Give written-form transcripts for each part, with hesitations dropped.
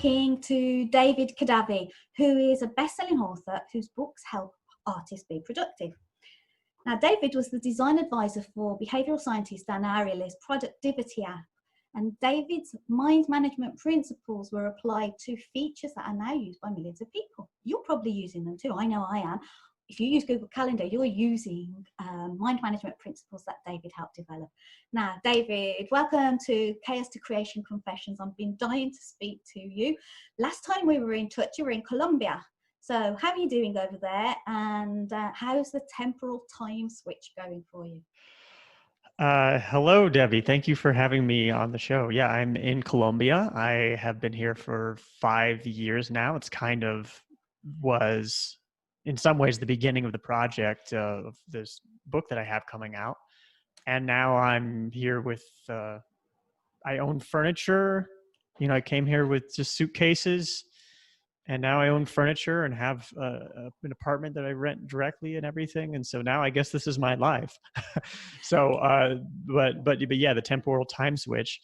talking to David Kadavy, who is a best-selling author whose books help artists be productive. Now, David was the design advisor for behavioural scientist Dan Ariely's productivity app, and David's mind management principles were applied to features that are now used by millions of people. You're probably using them too. I know I am. If you use Google Calendar, you're using mind management principles that David helped develop. Now, David, welcome to Chaos to Creation Confessions. I've been dying to speak to you. Last time we were in touch, you were in Colombia. So how are you doing over there? And how's the temporal time switch going for you? Hello, Debbie. Thank you for having me on the show. Yeah, I'm in Colombia. I have been here for 5 years now. It's kind of was, in some ways, the beginning of the project of this book that I have coming out. And now I'm here with, I own furniture. You know, I came here with just suitcases. And now I own furniture and have an apartment that I rent directly and everything. And so now I guess this is my life. So, but yeah, the temporal time switch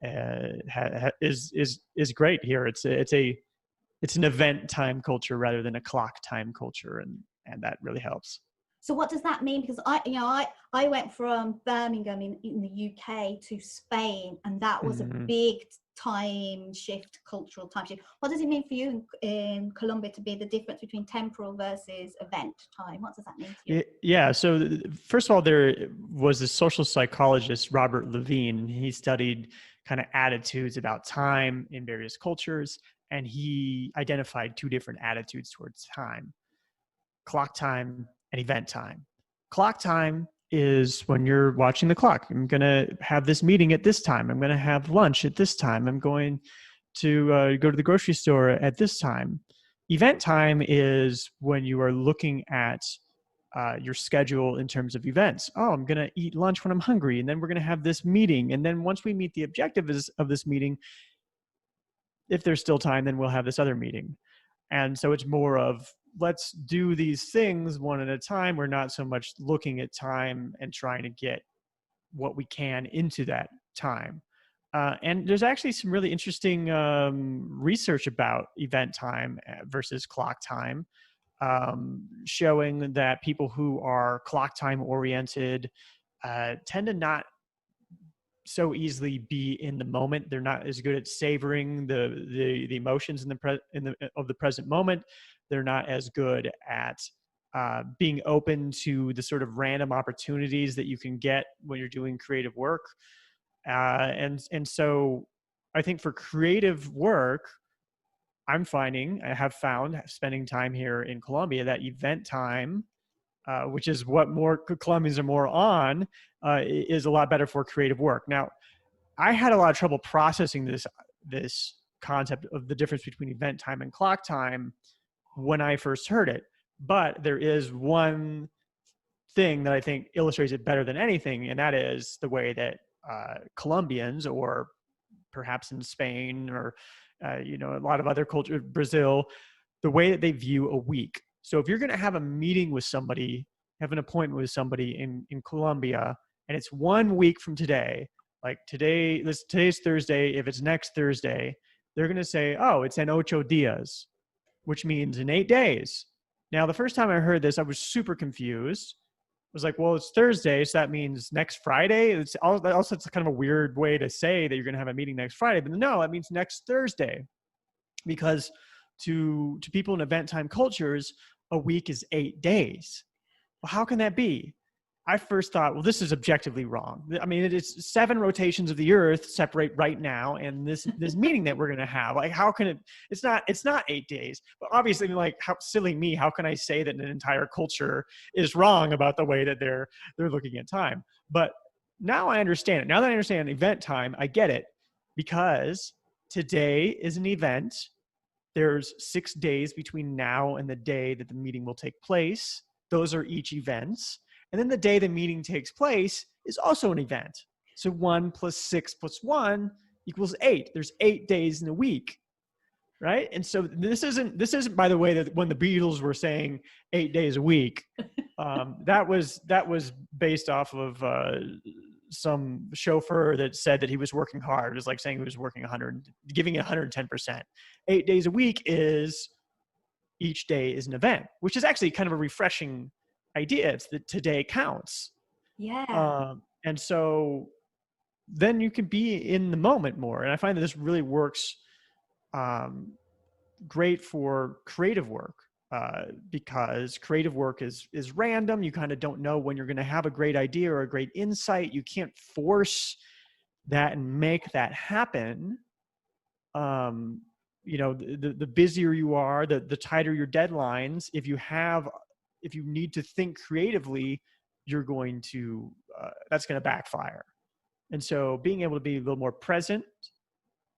is great here. It's an event time culture rather than a clock time culture, and that really helps. So what does that mean? Because I went from Birmingham in the UK to Spain, and that was a big time shift, cultural time shift. What does it mean for you in Colombia to be the difference between temporal versus event time? What does that mean to you? Yeah. So first of all, there was this social psychologist, Robert Levine. He studied kind of attitudes about time in various cultures, and he identified 2 different attitudes towards time: clock time and event time. Clock time is when you're watching the clock. I'm going to have this meeting at this time. I'm going to have lunch at this time. I'm going to go to the grocery store at this time. Event time is when you are looking at your schedule in terms of events. Oh, I'm going to eat lunch when I'm hungry, and then we're going to have this meeting. And then once we meet the objective of this meeting, if there's still time, then we'll have this other meeting. And so it's more of, let's do these things one at a time. We're not so much looking at time and trying to get what we can into that time. And there's actually some really interesting research about event time versus clock time, showing that people who are clock time oriented tend to not so easily be in the moment. They're not as good at savoring the emotions of the present moment. They're not as good at being open to the sort of random opportunities that you can get when you're doing creative work. And so I think for creative work, I have found spending time here in Colombia, that event time, which is what more Colombians are more on, is a lot better for creative work. Now, I had a lot of trouble processing this concept of the difference between event time and clock time when I first heard it. But there is one thing that I think illustrates it better than anything, and that is the way that Colombians, or perhaps in Spain, or a lot of other cultures, Brazil, the way that they view a week. So if you're going to have a meeting with somebody, have an appointment with somebody in Colombia, and it's 1 week from today, like today's Thursday, if it's next Thursday, they're going to say, oh, it's en 8 días, which means in 8 days. Now, the first time I heard this, I was super confused. I was like, well, it's Thursday, so that means next Friday. It's also kind of a weird way to say that you're going to have a meeting next Friday, but no, that means next Thursday, because to people in event time cultures, a week is 8 days. Well, how can that be? I first thought, well, this is objectively wrong. I mean, it's 7 rotations of the Earth separate right now, and this meeting that we're going to have, like, how can it? It's not 8 days. But obviously, like, how silly me? How can I say that an entire culture is wrong about the way that they're looking at time? But now I understand it. Now that I understand event time, I get it, because today is an event. There's 6 days between now and the day that the meeting will take place. Those are each events. And then the day the meeting takes place is also an event. So 1 + 6 + 1 = 8. There's 8 days in a week, right? And so this isn't, by the way, that when the Beatles were saying 8 days a week, that was based off of some chauffeur that said that he was working hard. It was like saying he was working giving it 110%. 8 days a week is each day is an event, which is actually kind of a refreshing idea. It's that today counts. Yeah. And so then you can be in the moment more. And I find that this really works great for creative work, because creative work is random. You kind of don't know when you're going to have a great idea or a great insight. You can't force that and make that happen. The busier you are, the tighter your deadlines. If you need to think creatively, you're going to that's going to backfire. And so being able to be a little more present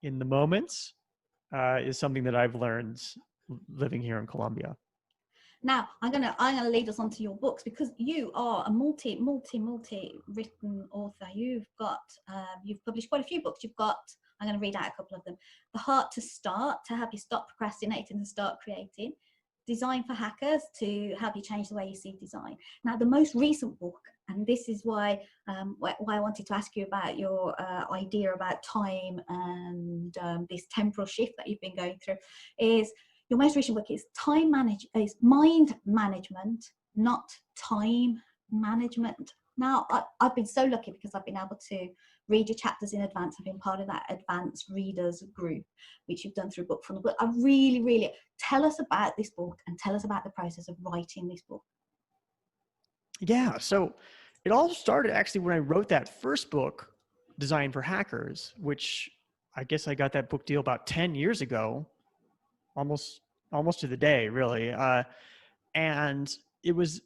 in the moments is something that I've learned living here in Colombia. Now I'm gonna lead us onto your books, because you are a multi written author. You've published quite a few books. You've got, I'm going to read out a couple of them: The Heart to Start, to help you stop procrastinating and start creating; Design for Hackers, to help you change the way you see design. Now, the most recent book, and this is why I wanted to ask you about your idea about time and this temporal shift that you've been going through, is your most recent book is Mind Management, Not Time Management. Now, I've been so lucky because I've been able to read your chapters in advance. I've been part of that advanced readers group, which you've done through Book Funnel. But I really, tell us about this book and tell us about the process of writing this book. Yeah, so it all started actually when I wrote that first book, Design for Hackers, which I guess I got that book deal about 10 years ago, almost to the day, really. And it was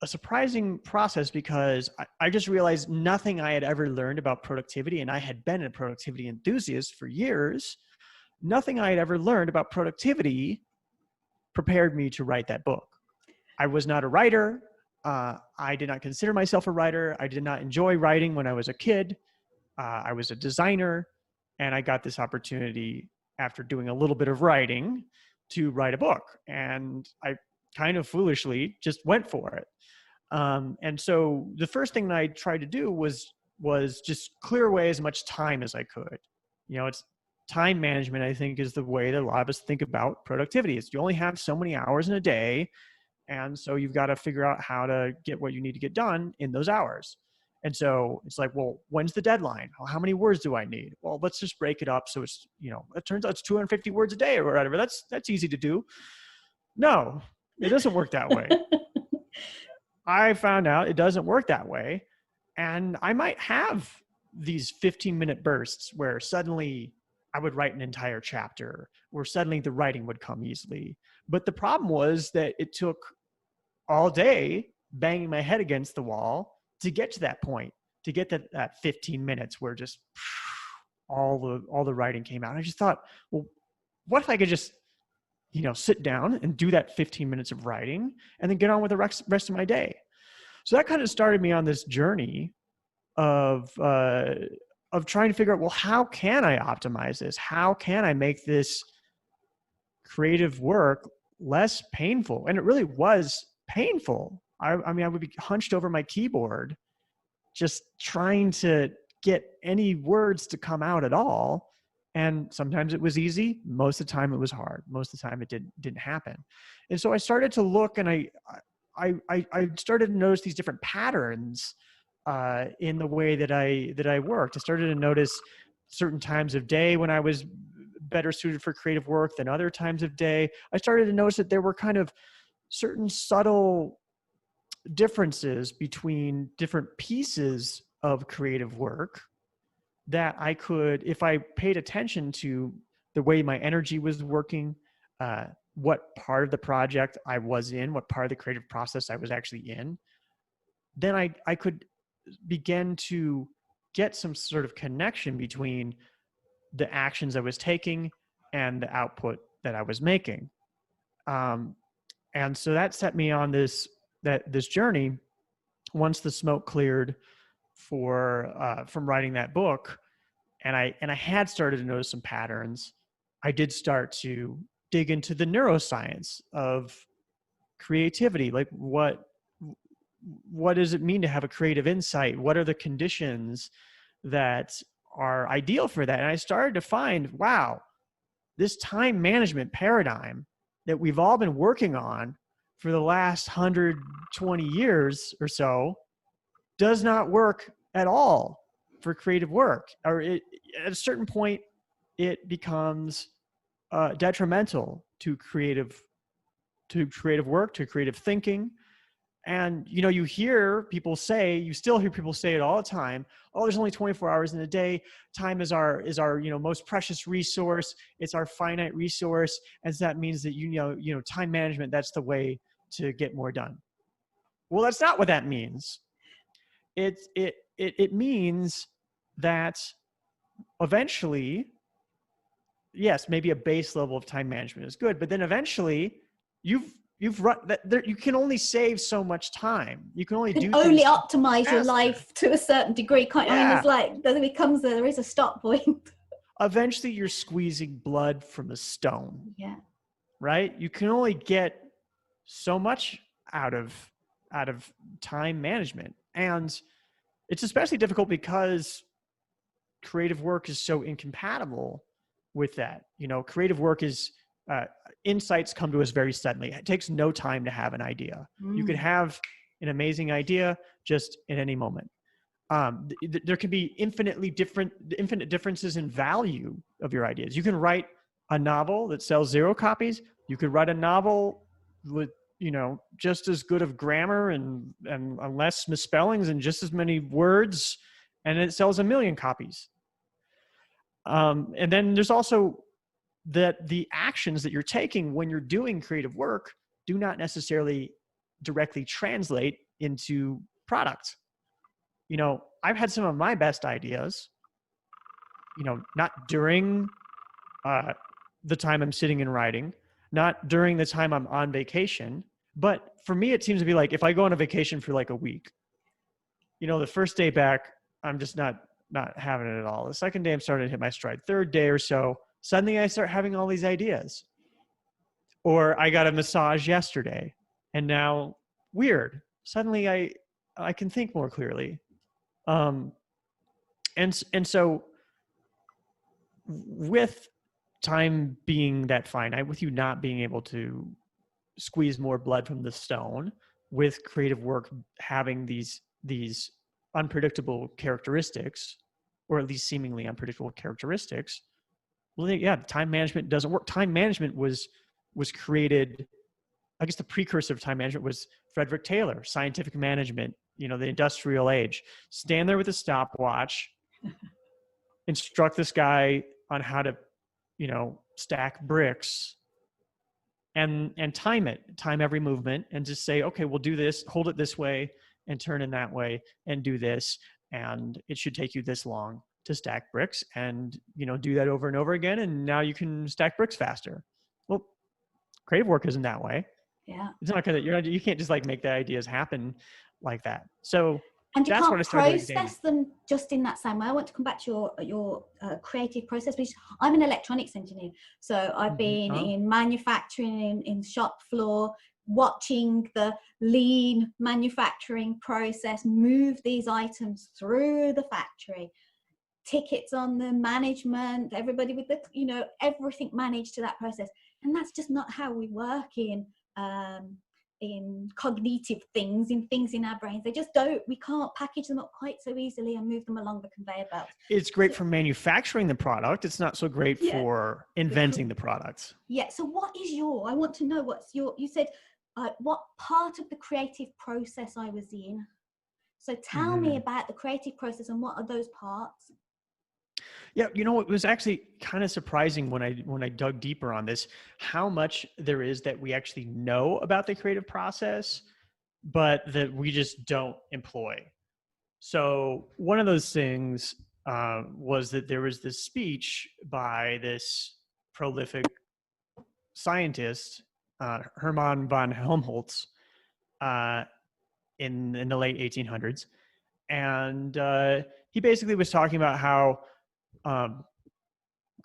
a surprising process because I just realized nothing I had ever learned about productivity, and I had been a productivity enthusiast for years. Nothing I had ever learned about productivity prepared me to write that book. I was not a writer. I did not consider myself a writer. I did not enjoy writing when I was a kid. I was a designer, and I got this opportunity after doing a little bit of writing to write a book. And I kind of foolishly just went for it. And so the first thing that I tried to do was just clear away as much time as I could. It's time management, I think, is the way that a lot of us think about productivity. Is you only have so many hours in a day. And so you've got to figure out how to get what you need to get done in those hours. And so it's like, well, when's the deadline? Well, how many words do I need? Well, let's just break it up. So it's, it turns out it's 250 words a day or whatever. That's easy to do. No, it doesn't work that way. I found out it doesn't work that way. And I might have these 15-minute bursts where suddenly I would write an entire chapter, where suddenly the writing would come easily. But the problem was that it took all day banging my head against the wall to get to that point, to get that 15 minutes where just all the writing came out. I just thought, well, what if I could just, sit down and do that 15 minutes of writing and then get on with the rest of my day? So that kind of started me on this journey of trying to figure out, well, how can I optimize this? How can I make this creative work less painful? And it really was painful. I mean, I would be hunched over my keyboard just trying to get any words to come out at all. And sometimes it was easy. Most of the time it was hard. Most of the time it didn't happen. And so I started to look, and I started to notice these different patterns in the way that I worked. I started to notice certain times of day when I was better suited for creative work than other times of day. I started to notice that there were kind of certain subtle differences between different pieces of creative work that I could, if I paid attention to the way my energy was working, what part of the project I was in, what part of the creative process I was actually in, then I could begin to get some sort of connection between the actions I was taking and the output that I was making. And so that set me on this journey. Once the smoke cleared from writing that book, and I had started to notice some patterns, I did start to dig into the neuroscience of creativity, like what what does it mean to have a creative insight? What are the conditions that are ideal for that? And I started to find, wow, this time management paradigm that we've all been working on for the last 120 years or so does not work at all for creative work. Or at a certain point, it becomes detrimental to creative work, to creative thinking. And, you know, you still hear people say it all the time. Oh, there's only 24 hours in a day. Time is our, you know, most precious resource. It's our finite resource. And so that means that, you know, time management, that's the way to get more done. Well, that's not what that means. It means that eventually, yes, maybe a base level of time management is good, but then eventually you've run that there, you can only save so much time. You can only do only things optimize faster. Your life to a certain degree, can't you? I mean, it's like there is a stop point. Eventually you're squeezing blood from a stone. Yeah. Right? You can only get so much out of time management. And it's especially difficult because creative work is so incompatible with that. You know, creative work is insights come to us very suddenly. It takes no time to have an idea. You could have an amazing idea just in any moment. There can be infinite differences in value of your ideas. You can write a novel that sells 0 copies. You could write a novel with, you know, just as good of grammar and less misspellings and just as many words, and it sells 1 million copies. And then there's also that the actions that you're taking when you're doing creative work do not necessarily directly translate into product. You know, I've had some of my best ideas, you know, not during the time I'm sitting and writing, not during the time I'm on vacation, but for me, it seems to be like if I go on a vacation for like a week, you know, the first day back, I'm just not having it at all. The second day, I'm starting to hit my stride. Third day or so, suddenly I start having all these ideas. Or I got a massage yesterday, and now weird. Suddenly I can think more clearly. And so with time being that finite, with you not being able to squeeze more blood from the stone, with creative work having these unpredictable characteristics, or at least seemingly unpredictable characteristics, well, yeah, time management doesn't work. Time management was created, I guess the precursor of time management was Frederick Taylor, scientific management, you know, the industrial age. Stand there with a stopwatch, instruct this guy on how to, you know, stack bricks, and time every movement, and just say, okay, we'll do this, hold it this way and turn in that way and do this. And it should take you this long to stack bricks, and, you know, do that over and over again. And now you can stack bricks faster. Well, creative work isn't that way. Yeah. It's not gonna, you can't just like make the ideas happen like that. So and you that's can't what I started process them just in that same way. I want to come back to your creative process, which I'm an electronics engineer. So I've been in manufacturing, in shop floor, watching the lean manufacturing process, move these items through the factory, tickets on the management, everybody with the, you know, everything managed to that process. And that's just not how we work in cognitive things, in things in our brains. They just don't, we can't package them up quite so easily and move them along the conveyor belt. It's great for manufacturing the product. It's not so great for inventing the products. Yeah. So what is I want to know what's you said, what part of the creative process I was in. So tell me about the creative process and what are those parts? Yeah, you know, it was actually kind of surprising when I dug deeper on this, how much there is that we actually know about the creative process, but that we just don't employ. So one of those things was that there was this speech by this prolific scientist, Hermann von Helmholtz, in the late 1800s. And he basically was talking about how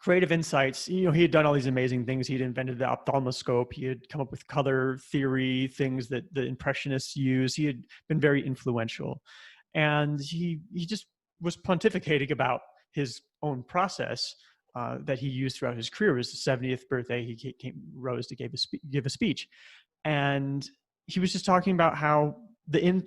creative insights. He had done all these amazing things. He'd invented the ophthalmoscope. He had come up with color theory, things that the Impressionists used. He had been very influential. And he just was pontificating about his own process that he used throughout his career. It was his 70th birthday. He rose to give a speech. And he was just talking about how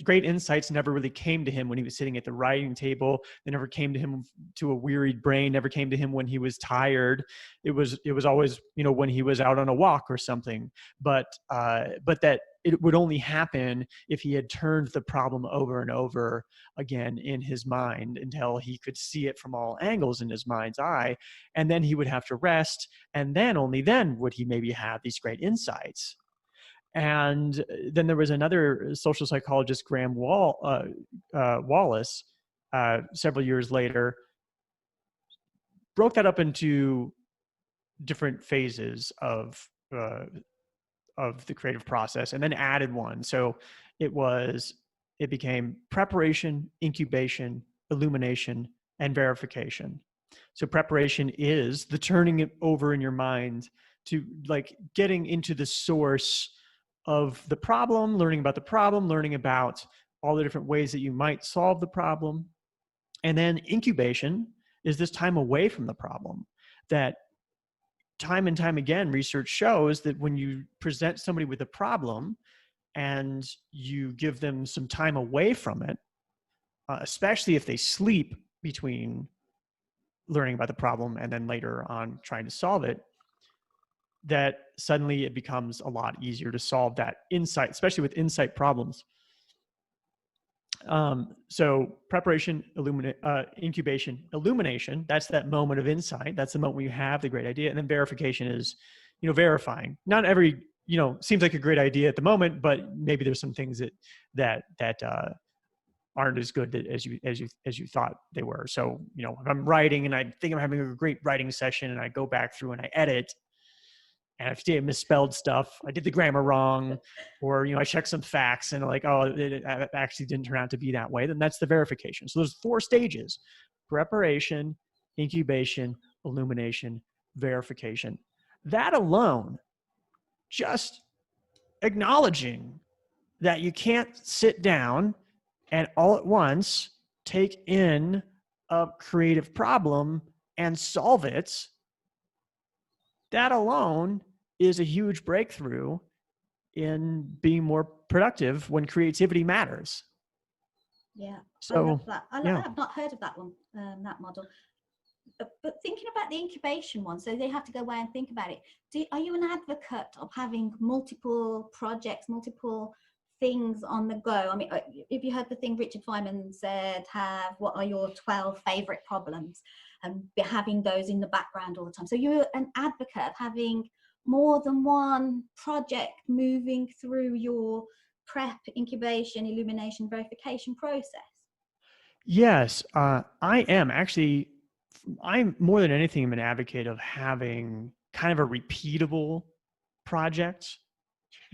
great insights never really came to him when he was sitting at the writing table. They never came to him to a wearied brain, never came to him when he was tired. It was always, when he was out on a walk or something, but that it would only happen if he had turned the problem over and over again in his mind until he could see it from all angles in his mind's eye. And then he would have to rest. And then only then would he maybe have these great insights. And then there was another social psychologist, Graham Wallace, several years later, broke that up into different phases of the creative process, and then added one. So it became preparation, incubation, illumination, and verification. So preparation is the turning it over in your mind to getting into the source of the problem, learning about the problem, learning about all the different ways that you might solve the problem. And then incubation is this time away from the problem that time and time again, research shows that when you present somebody with a problem and you give them some time away from it, especially if they sleep between learning about the problem and then later on trying to solve it, that suddenly it becomes a lot easier to solve that insight, especially with insight problems. So preparation, incubation, illumination, that's that moment of insight. That's the moment when you have the great idea. And then verification is, verifying. Not every, seems like a great idea at the moment, but maybe there's some things that aren't as good as you thought they were. So, if I'm writing and I think I'm having a great writing session and I go back through and I edit, and if I misspelled stuff, I did the grammar wrong, or, I checked some facts and it actually didn't turn out to be that way, then that's the verification. So there's 4 stages: preparation, incubation, illumination, verification. That alone, just acknowledging that you can't sit down and all at once take in a creative problem and solve it, that alone is a huge breakthrough in being more productive when creativity matters. Yeah, so I love that. yeah. I've not heard of that one, that model. But thinking about the incubation one, so they have to go away and think about it. Are you an advocate of having multiple projects, multiple things on the go? I mean, if you heard the thing Richard Feynman said, what are your 12 favorite problems, and having those in the background all the time. So you're an advocate of having more than one project moving through your prep, incubation, illumination, verification process. Yes, I am actually. I'm more than anything, I'm an advocate of having kind of a repeatable project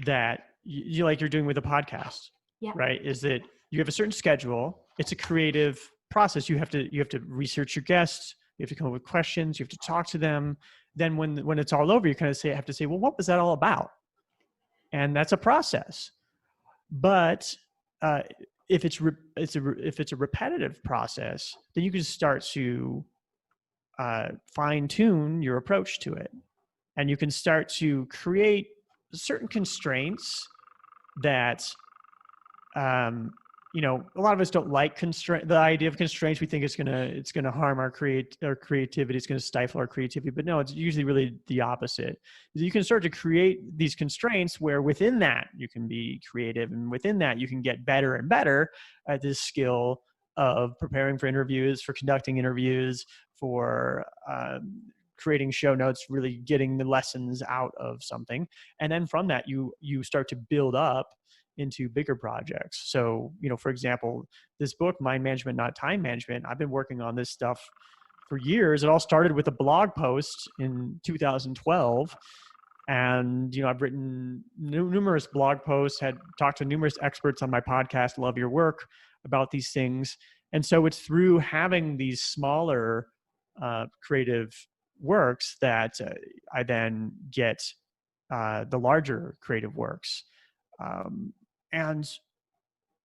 that you're doing with a podcast. Yeah. Right? Is that you have a certain schedule. It's a creative process. You have to research your guests. You have to come up with questions. You have to talk to them. Then when it's all over, you kind of have to say, well, what was that all about? And that's a process. But if it's a repetitive process, then you can start to fine tune your approach to it, and you can start to create certain constraints that a lot of us don't like the idea of constraints. We think it's gonna harm our creativity. It's gonna stifle our creativity. But no, it's usually really the opposite. You can start to create these constraints where within that you can be creative, and within that you can get better and better at this skill of preparing for interviews, for conducting interviews, for creating show notes, really getting the lessons out of something. And then from that, you start to build up into bigger projects. So, for example, this book, Mind Management, Not Time Management, I've been working on this stuff for years. It all started with a blog post in 2012. And, I've written numerous blog posts, had talked to numerous experts on my podcast, Love Your Work, about these things. And so it's through having these smaller creative works that I then get the larger creative works. And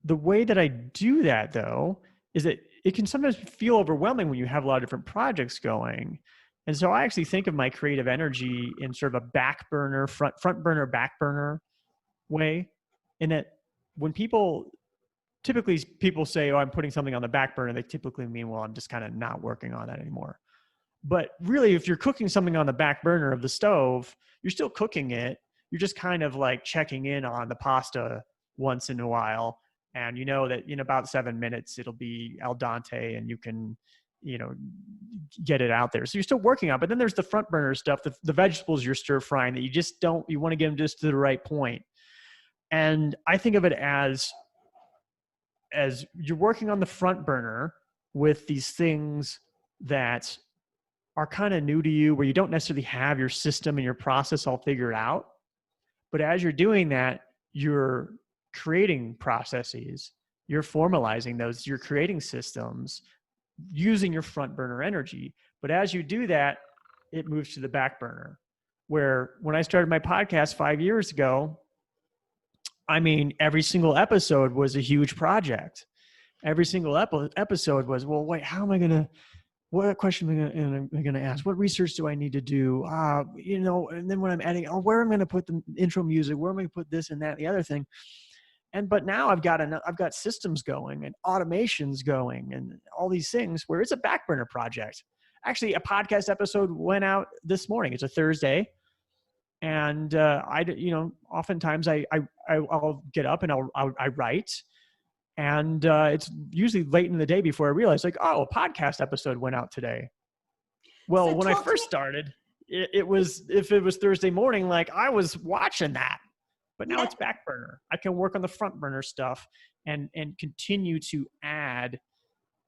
the way that I do that, though, is that it can sometimes feel overwhelming when you have a lot of different projects going. And so I actually think of my creative energy in sort of a back burner, front burner, back burner way. In that when typically people say, oh, I'm putting something on the back burner, they typically mean, well, I'm just kind of not working on that anymore. But really, if you're cooking something on the back burner of the stove, you're still cooking it. You're just kind of like checking in on the pasta once in a while. And you know that in about 7 minutes, it'll be al dente and you can, get it out there. So you're still working on it. But then there's the front burner stuff, the vegetables you're stir frying that you want to get them just to the right point. And I think of it as you're working on the front burner with these things that are kind of new to you, where you don't necessarily have your system and your process all figured out. But as you're doing that, you're creating processes, you're formalizing those, you're creating systems using your front burner energy. But as you do that, it moves to the back burner. Where when I started my podcast 5 years ago, I mean, every single episode was a huge project. Every single episode was, well, wait, what question am I going to ask? What research do I need to do? And then when I'm editing, where am I going to put the intro music? Where am I going to put this and that, and the other thing? But now I've got systems going and automations going and all these things where it's a back burner project. Actually, a podcast episode went out this morning. It's a Thursday. And oftentimes I'll get up and I write. And it's usually late in the day before I realize, like, oh, a podcast episode went out today. Well, when I first started, it was, if it was Thursday morning, like I was watching that. But now it's back burner. I can work on the front burner stuff and continue to add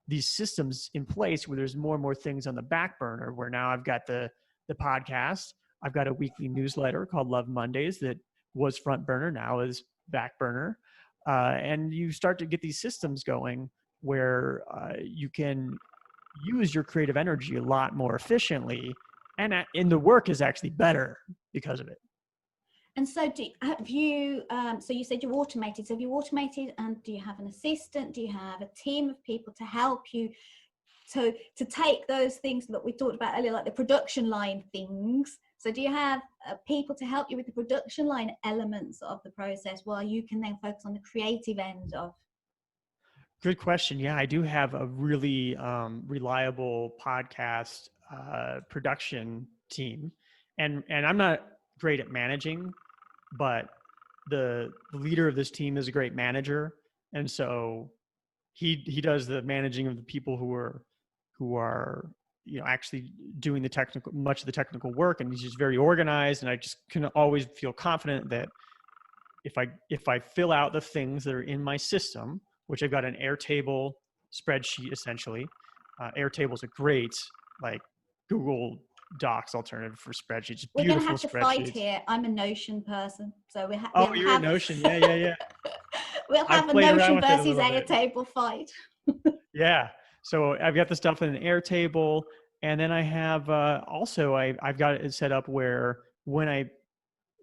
these systems in place where there's more and more things on the back burner, where now I've got the podcast. I've got a weekly newsletter called Love Mondays that was front burner, now is back burner. And you start to get these systems going where you can use your creative energy a lot more efficiently. And the work is actually better because of it. And so so you said you automated. So have you automated, and do you have an assistant? Do you have a team of people to help you to take those things that we talked about earlier, like the production line things? So do you have people to help you with the production line elements of the process while you can then focus on the creative end of? Good question. Yeah, I do have a really reliable podcast production team, and I'm not great at managing, but the leader of this team is a great manager, and so he does the managing of the people who are actually doing much of the technical work, and he's just very organized, and I just can always feel confident that if I fill out the things that are in my system, which I've got an Airtable spreadsheet essentially. Airtable is a great like Google Docs alternative for spreadsheets. We're going to have to fight here. I'm a Notion person, so you're a Notion. Yeah. We'll have a Notion versus Airtable fight. Yeah. So I've got the stuff in an Airtable, and then I have I've got it set up where when I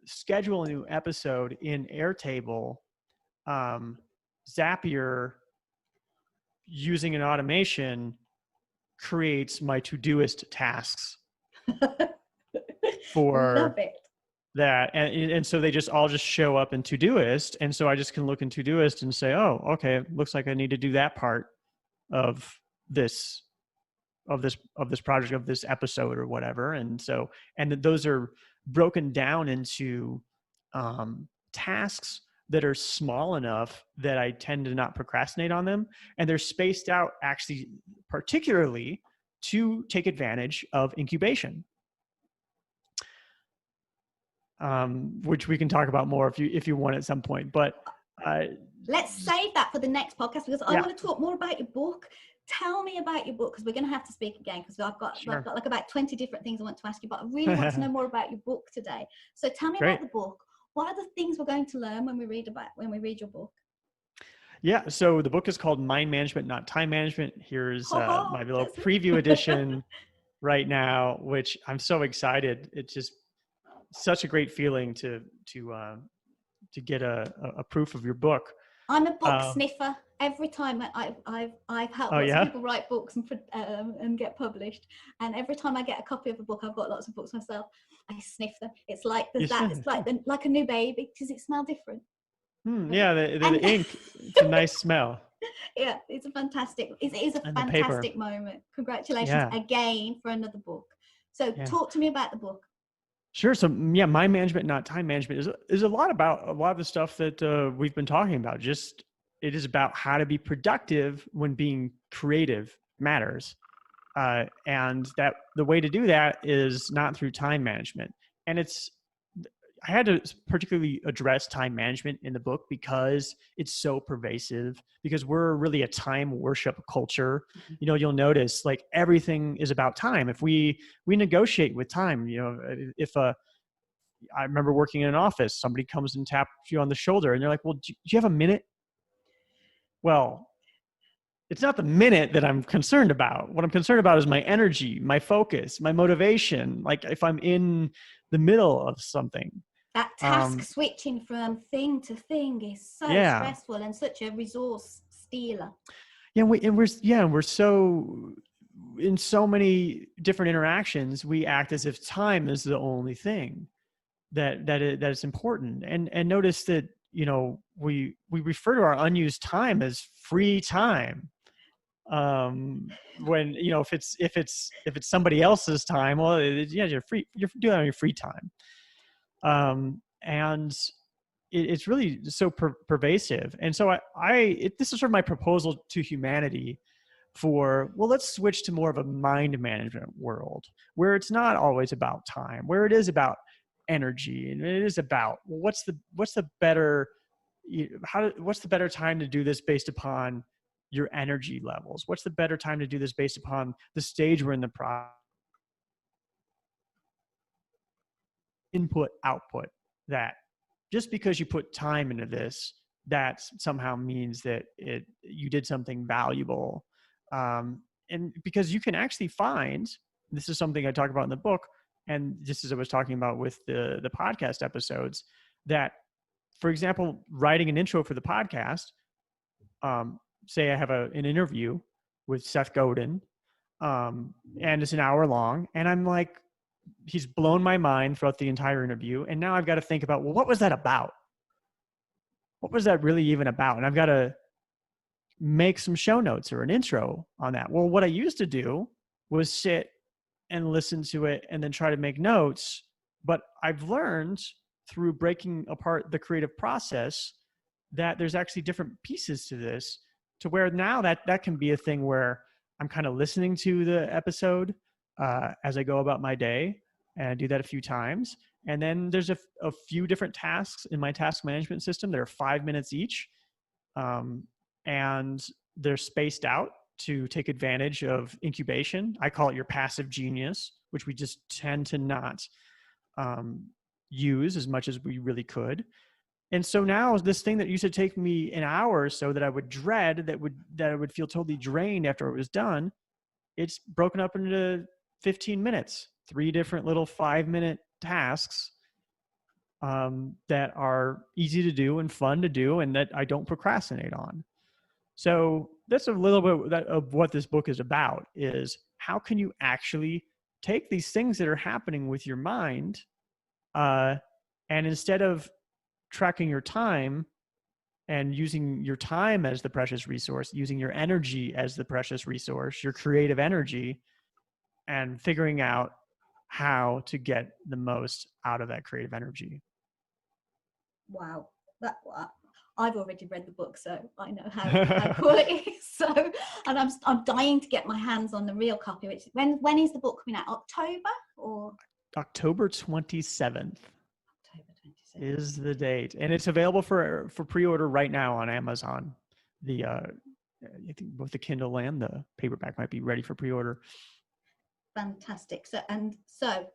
schedule a new episode in Airtable, Zapier, using an automation, creates my Todoist tasks for that. And so they all just show up in Todoist. And so I just can look in Todoist and say, oh, okay, looks like I need to do that part of this project, of this episode or whatever. And so, and those are broken down into tasks that are small enough that I tend to not procrastinate on them. And they're spaced out actually particularly to take advantage of incubation, which we can talk about more if you want at some point. But let's save that for the next podcast, because I want to talk more about your book. Tell me about your book, because we're going to have to speak again, because I've got like about 20 different things I want to ask you, but I really want to know more about your book today. So tell me about the book. What are the things we're going to learn when we read your book? Yeah, so the book is called Mind Management, Not Time Management. Here's my little preview edition. right now, which I'm so excited. It's just such a great feeling to get a proof of your book. I'm a book Um, sniffer. Every time I've helped oh lots of yeah, people write books and get published, and every time I get a copy of a book, I've got lots of books myself. I sniff them. It's like there's that. It's like a new baby. Does it smell different? yeah. The And ink, it's a nice smell, yeah, it's a fantastic. It is a and the paper. fantastic moment. Congratulations Yeah, again for another book. So yeah. talk to me about the book. Sure. So yeah, mind management, not time management, is a lot about a lot of the stuff that we've been talking about. Just it is about how to be productive when being creative matters, and that the way to do that is not through time management. And I had to particularly address time management in the book because it's so pervasive, because we're really a time worship culture. You'll notice like everything is about time. If we negotiate with time, if I remember working in an office, somebody comes and taps you on the shoulder and they're like, well, do you have a minute? Well, it's not the minute that I'm concerned about. What I'm concerned about is my energy, my focus, my motivation. Like if I'm in the middle of something. That task switching from thing to thing is so Yeah. stressful and such a resource stealer. Yeah. We're so, in so many different interactions, we act as if time is the only thing that is important. And notice that, we refer to our unused time as free time. When, if it's somebody else's time, well, yeah, you're doing it on your free time. And it's really so pervasive. And so this is sort of my proposal to humanity for, well, let's switch to more of a mind management world where it's not always about time, where it is about energy, and it is about, well, what's the better what's the better time to do this based upon your energy levels? What's the better time to do this based upon the stage we're in the process? Input output, that just because you put time into this, that somehow means that you did something valuable. And because you can actually find, this is something I talk about in the book, and just as I was talking about with the podcast episodes, that, for example, writing an intro for the podcast, say I have an interview with Seth Godin, and it's an hour long, and I'm like, he's blown my mind throughout the entire interview. And now I've got to think about, well, what was that about? What was that really even about? And I've got to make some show notes or an intro on that. Well, what I used to do was sit and listen to it and then try to make notes. But I've learned through breaking apart the creative process that there's actually different pieces to this, to where now that can be a thing where I'm kind of listening to the episode as I go about my day, and I do that a few times. And then there's a few different tasks in my task management system that are 5 minutes each. And they're spaced out to take advantage of incubation. I call it your passive genius, which we just tend to not use as much as we really could. And so now this thing that used to take me an hour or so that I would dread, that I would feel totally drained after it was done, it's broken up into 15 minutes, 3 different little 5-minute tasks that are easy to do and fun to do, and that I don't procrastinate on. So that's a little bit of what this book is about, is how can you actually take these things that are happening with your mind, and instead of tracking your time and using your time as the precious resource, using your energy as the precious resource, your creative energy, and figuring out how to get the most out of that creative energy. Wow, I've already read the book, so I know how cool it is. So, and I'm dying to get my hands on the real copy. Which when is the book coming out? October or October 27th. October 27th is the date, and it's available for pre-order right now on Amazon. I think both the Kindle and the paperback might be ready for pre-order. Fantastic. So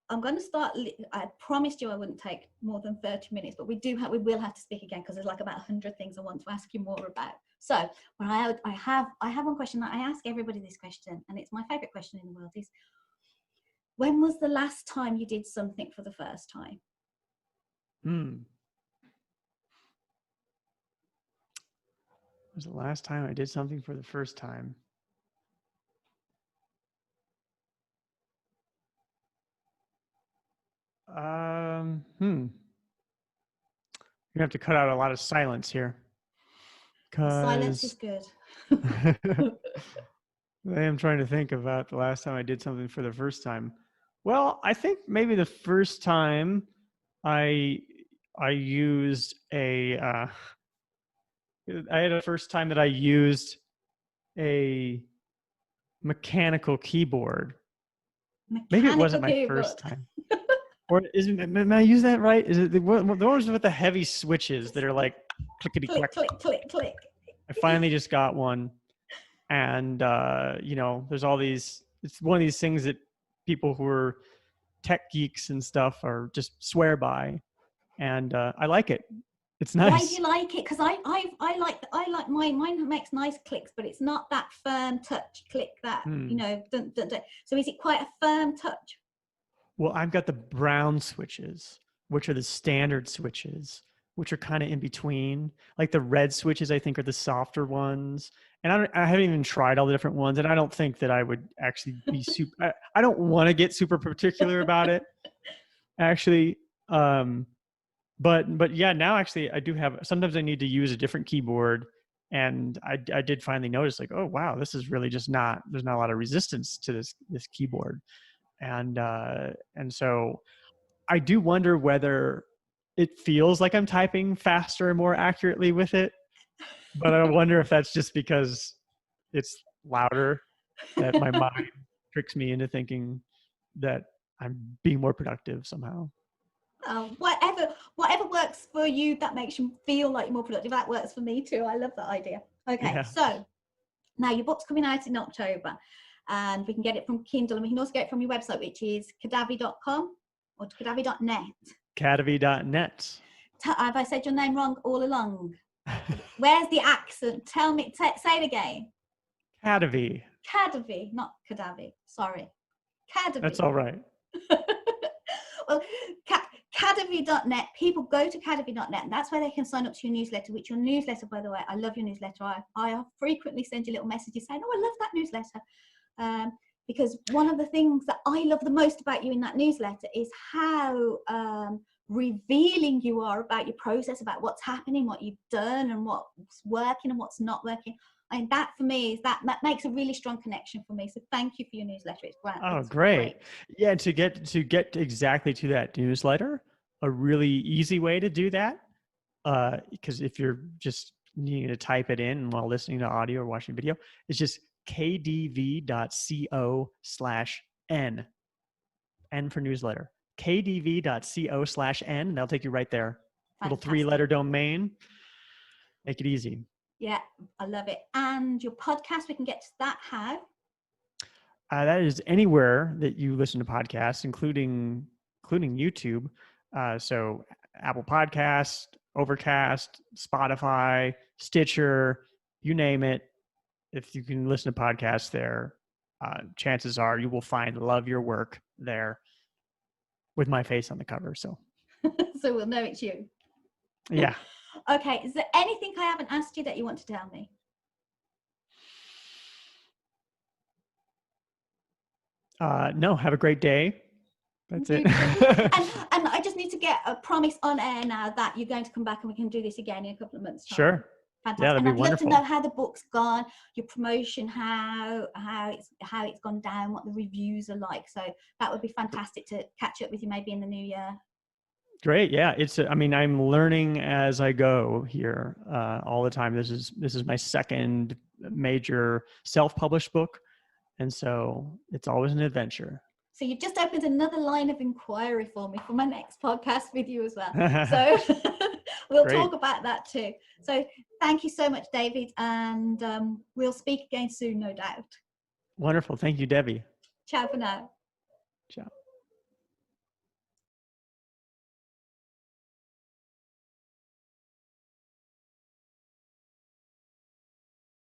I'm going to start. I promised you I wouldn't take more than 30 minutes, but we will have to speak again because there's like about 100 things I want to ask you more about. So, when I have one question that I ask everybody this question, and it's my favorite question in the world: is when was the last time you did something for the first time? When was the last time I did something for the first time? You have to cut out a lot of silence here. Silence is good. I am trying to think about the last time I did something for the first time. Well, I think maybe the first time I used I had a first time that I used a mechanical keyboard. Maybe it wasn't my first time. Or am I using that right? Is it the ones with the heavy switches that are like clickety click, clack? click, click, click. I finally just got one. And, there's all these, it's one of these things that people who are tech geeks and stuff are just swear by. And I like it. It's nice. Why do you like it? Because I like mine makes nice clicks, but it's not that firm touch click that, dun, dun, dun. So is it quite a firm touch? Well, I've got the brown switches, which are the standard switches, which are kind of in between. Like the red switches, I think, are the softer ones. And I haven't even tried all the different ones. And I don't think that I would actually be super, I don't want to get super particular about it, actually. But yeah, now actually I do have, sometimes I need to use a different keyboard. And I did finally notice like, oh, wow, this is really just there's not a lot of resistance to this keyboard. And so I do wonder whether it feels like I'm typing faster and more accurately with it, but I wonder if that's just because it's louder that my mind tricks me into thinking that I'm being more productive somehow. Whatever works for you that makes you feel like you're more productive, that works for me too. I love that idea. Okay, yeah. So now your book's coming out in October, and we can get it from Kindle, and we can also get it from your website, which is kadavy.com or kadavy.net. Kadavy.net. Have I said your name wrong all along? Where's the accent? Tell me, say it again. Kadavy. Kadavy, not Kadavy. Sorry. Kadavy. That's all right. Well, Kadavy.net, people go to Kadavy.net, and that's where they can sign up to your newsletter, which your newsletter, by the way, I love your newsletter. I frequently send you little messages saying, oh, I love that newsletter. Because one of the things that I love the most about you in that newsletter is how revealing you are about your process, about what's happening, what you've done, and what's working and what's not working. And that for me is that makes a really strong connection for me. So thank you for your newsletter. It's great. Oh, great. Yeah, to get exactly to that newsletter, a really easy way to do that, because if you're just needing to type it in while listening to audio or watching video, it's just kadv.co/n. N for newsletter. kadv.co/n. That'll take you right there. Fantastic. Little 3-letter domain. Make it easy. Yeah, I love it. And your podcast, we can get to that how? That is anywhere that you listen to podcasts, including YouTube. So Apple Podcasts, Overcast, Spotify, Stitcher, you name it. If you can listen to podcasts there, chances are you will find Love Your Work there with my face on the cover. So we'll know it's you. Yeah. Okay. Is there anything I haven't asked you that you want to tell me? No, have a great day. That's it. and I just need to get a promise on air now that you're going to come back and we can do this again in a couple of months' time. Sure. Fantastic. Yeah, that'd be wonderful. I'd love to know how the book's gone, your promotion, how it's gone down, what the reviews are like. So that would be fantastic to catch up with you maybe in the new year. Great. Yeah. I'm learning as I go here all the time. This is my second major self-published book. And so it's always an adventure. So you've just opened another line of inquiry for me for my next podcast with you as well. So we'll talk about that too. So thank you so much, David. And we'll speak again soon, no doubt. Wonderful. Thank you, Debbie. Ciao for now. Ciao.